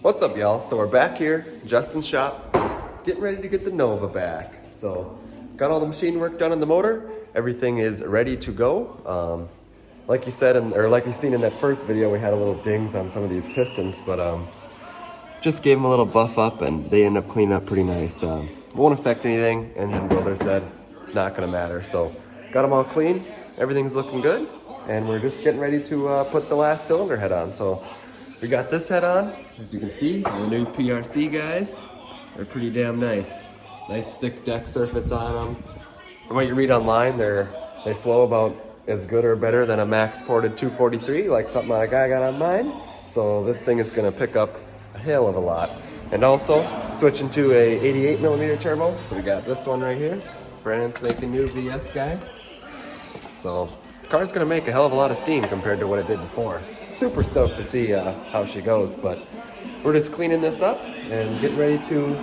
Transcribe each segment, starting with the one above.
What's up, y'all? So we're back here, Justin's shop, getting ready to get the Nova back. So got all the machine work done on the motor. Everything is ready to go. Like you said, or like you seen in that first video, we had a little dings on some of these pistons, but just gave them a little buff up and they end up cleaning up pretty nice. Won't affect anything, and then builder said it's not gonna matter. So got them all clean, everything's looking good, and we're just getting ready to put the last cylinder head on. So we got this head on, as you can see, the new PRC guys. They're pretty damn nice. Nice thick deck surface on them. From what you read online, they flow about as good or better than a max ported 243, like something like I got on mine. So this thing is gonna pick up a hell of a lot. And also, switching to a 88 millimeter turbo. So we got this one right here, brand spanking new VS guy. So the car's gonna make a hell of a lot of steam compared to what it did before. Super stoked to see how she goes, but we're just cleaning this up and getting ready to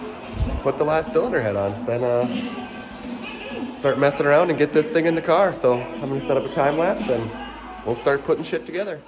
put the last cylinder head on. Then start messing around and get this thing in the car. So I'm gonna set up a time lapse and we'll start putting shit together.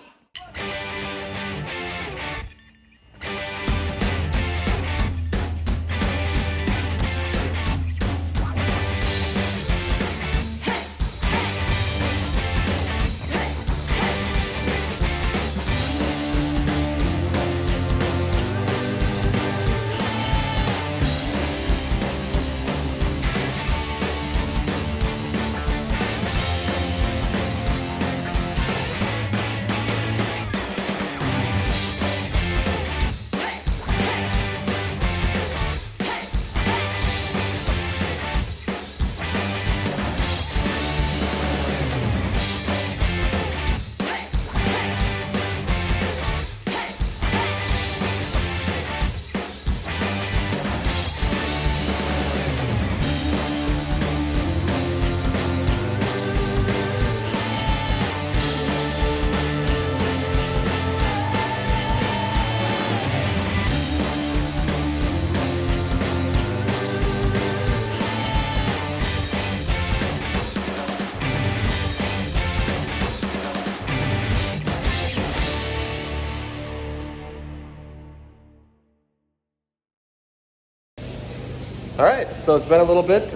All right, so it's been a little bit.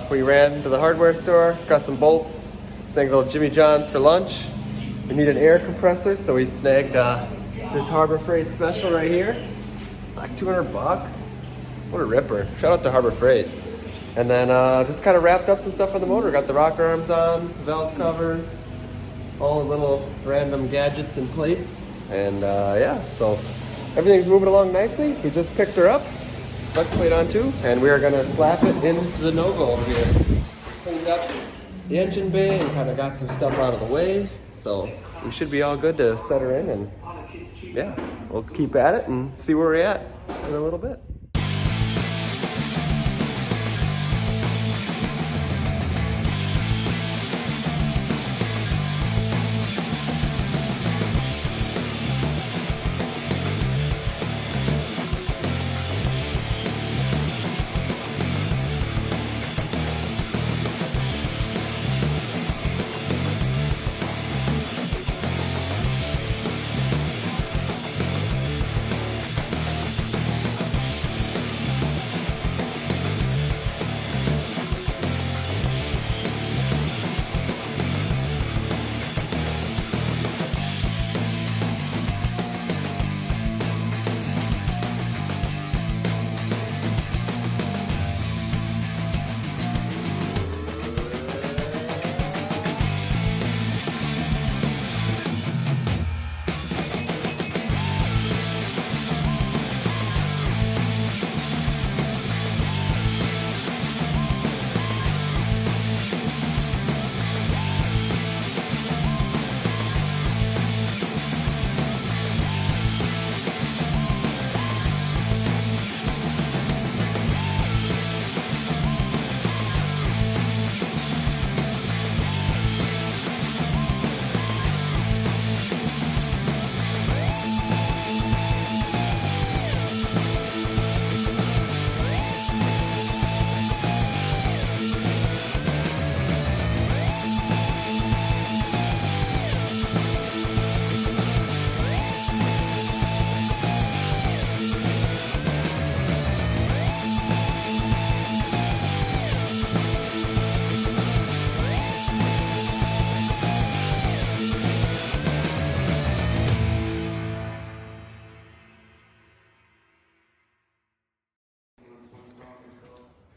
We ran to the hardware store, got some bolts, sang to Jimmy John's for lunch. We need an air compressor, so we snagged this Harbor Freight special right here. Like 200 bucks. What a ripper. Shout out to Harbor Freight. And then just kind of wrapped up some stuff on the motor. Got the rocker arms on, valve covers, all the little random gadgets and plates. And yeah, so everything's moving along nicely. We just picked her up. Flex plate on too, and we are gonna slap it into the Nova over here. Cleaned up the engine bay and kind of got some stuff out of the way, so we should be all good to set her in, and yeah, we'll keep at it and see where we're at in a little bit.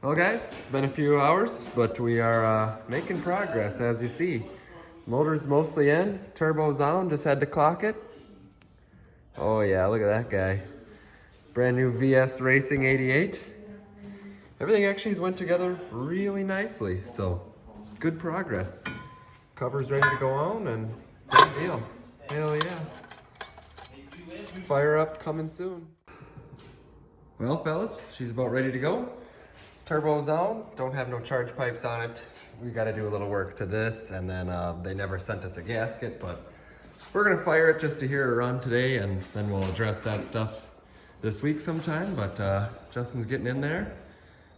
Well guys, it's been a few hours, but we are making progress as you see. Motor's mostly in, turbo's on, just had to clock it. Oh yeah, look at that guy. Brand new VS Racing 88. Everything actually went together really nicely, so good progress. Cover's ready to go on and good deal. Hell yeah. Fire up coming soon. Well fellas, she's about ready to go. Turbo's on, don't have no charge pipes on it. We gotta do a little work to this, and then they never sent us a gasket, but we're gonna fire it just to hear it run today, and then we'll address that stuff this week sometime. But Justin's getting in there.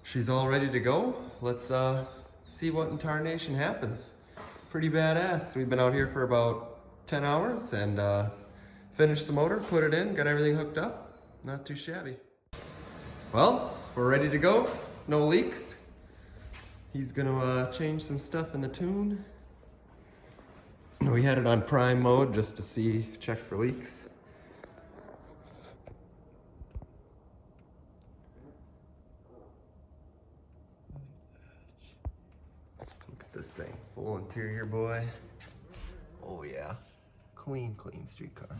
She's all ready to go. Let's see what in tarnation happens. Pretty badass. We've been out here for about 10 hours and finished the motor, put it in, got everything hooked up. Not too shabby. Well, we're ready to go. No leaks. He's gonna change some stuff in the tune. We had it on prime mode just to check for leaks. Look at this thing, full interior, boy. Oh yeah, clean street car.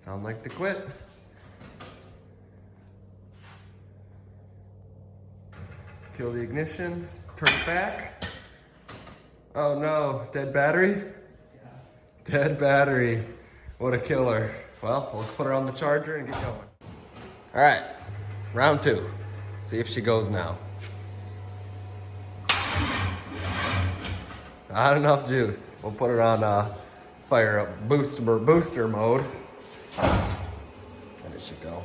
Sound like to quit. Kill the ignition, turn it back. Oh no, dead battery? Dead battery. What a killer. Well, we'll put her on the charger and get going. All right, round 2. See if she goes now. Not enough juice. We'll put her on fire up booster mode. And it should go.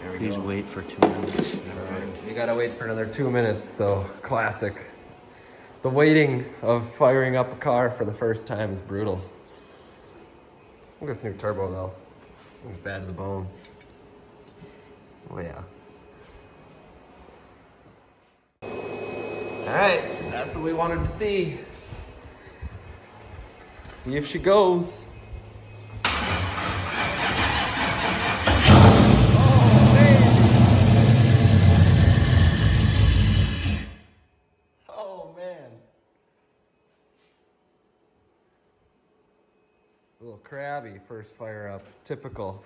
There we Please go. wait for 2 minutes. Alright, you gotta wait for another 2 minutes, so classic. The waiting of firing up a car for the first time is brutal. Look at this new turbo though. It's bad to the bone. Oh yeah. Alright, that's what we wanted to see. See if she goes. Oh man. A little crabby first fire up, typical.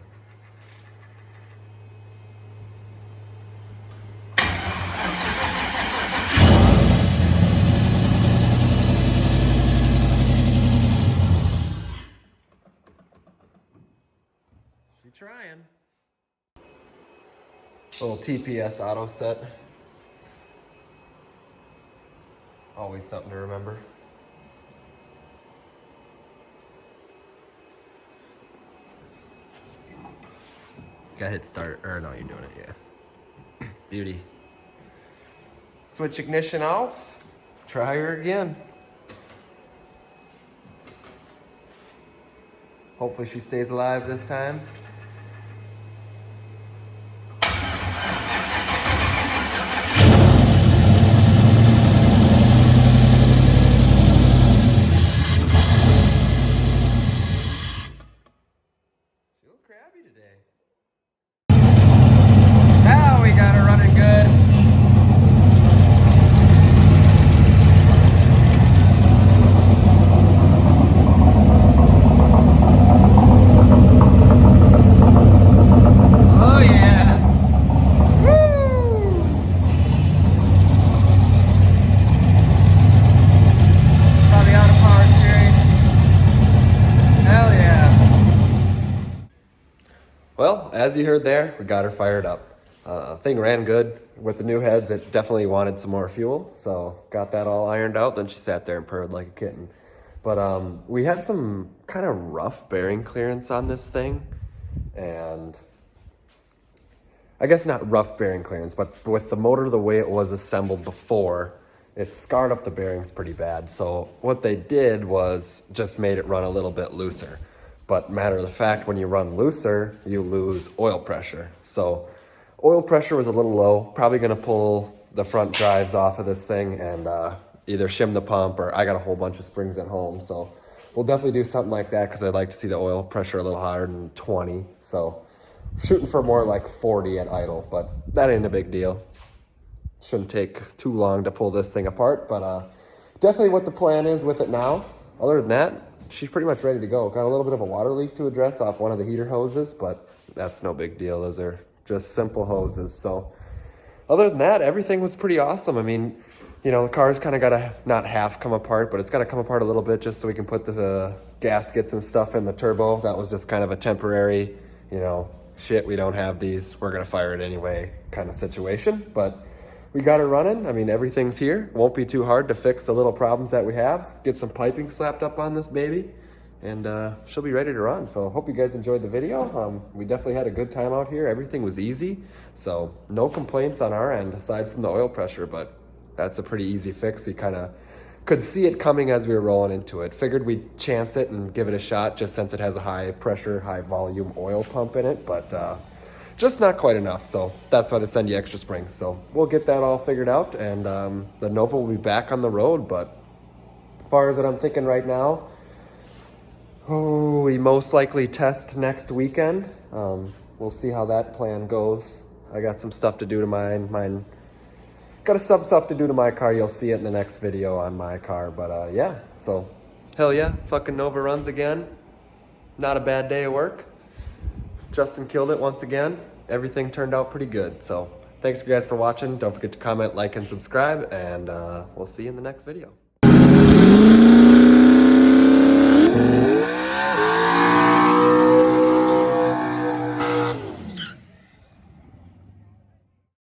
Trying. Little TPS auto set. Always something to remember. Gotta hit start, or no, you're doing it, yeah. Beauty. Switch ignition off. Try her again. Hopefully she stays alive this time. Well, as you heard there, we got her fired up. Thing ran good. With the new heads, it definitely wanted some more fuel, so got that all ironed out. Then she sat there and purred like a kitten. But we had some kind of rough bearing clearance on this thing, and I guess not rough bearing clearance, but with the motor the way it was assembled before, it scarred up the bearings pretty bad. So what they did was just made it run a little bit looser. But matter of the fact, when you run looser, you lose oil pressure. So oil pressure was a little low. Probably gonna pull the front drives off of this thing and either shim the pump, or I got a whole bunch of springs at home. So we'll definitely do something like that because I'd like to see the oil pressure a little higher than 20. So shooting for more like 40 at idle, but that ain't a big deal. Shouldn't take too long to pull this thing apart, but definitely what the plan is with it now. Other than that, she's pretty much ready to go. Got a little bit of a water leak to address off one of the heater hoses, but that's no big deal. Those are just simple hoses. So other than that, everything was pretty awesome. I mean, you know, the car's kind of got to not half come apart, but it's got to come apart a little bit just so we can put the gaskets and stuff in the turbo. That was just kind of a temporary, you know, shit, we don't have these, we're going to fire it anyway kind of situation. But we got it running. I mean, everything's here. Won't be too hard to fix the little problems that we have. Get some piping slapped up on this baby, and she'll be ready to run. So hope you guys enjoyed the video. We definitely had a good time out here. Everything was easy. So no complaints on our end aside from the oil pressure, but that's a pretty easy fix. We kind of could see it coming as we were rolling into it. Figured we'd chance it and give it a shot just since it has a high pressure, high volume oil pump in it, but just not quite enough. So that's why they send you extra springs. So we'll get that all figured out, and the Nova will be back on the road. But as far as what I'm thinking right now, we most likely test next weekend. We'll see how that plan goes. I got some stuff to do to mine. Got some stuff to do to my car. You'll see it in the next video on my car. But yeah, so hell yeah, fucking Nova runs again. Not a bad day of work. Justin killed it once again. Everything turned out pretty good. So thanks you guys for watching. Don't forget to comment, like, and subscribe, and we'll see you in the next video.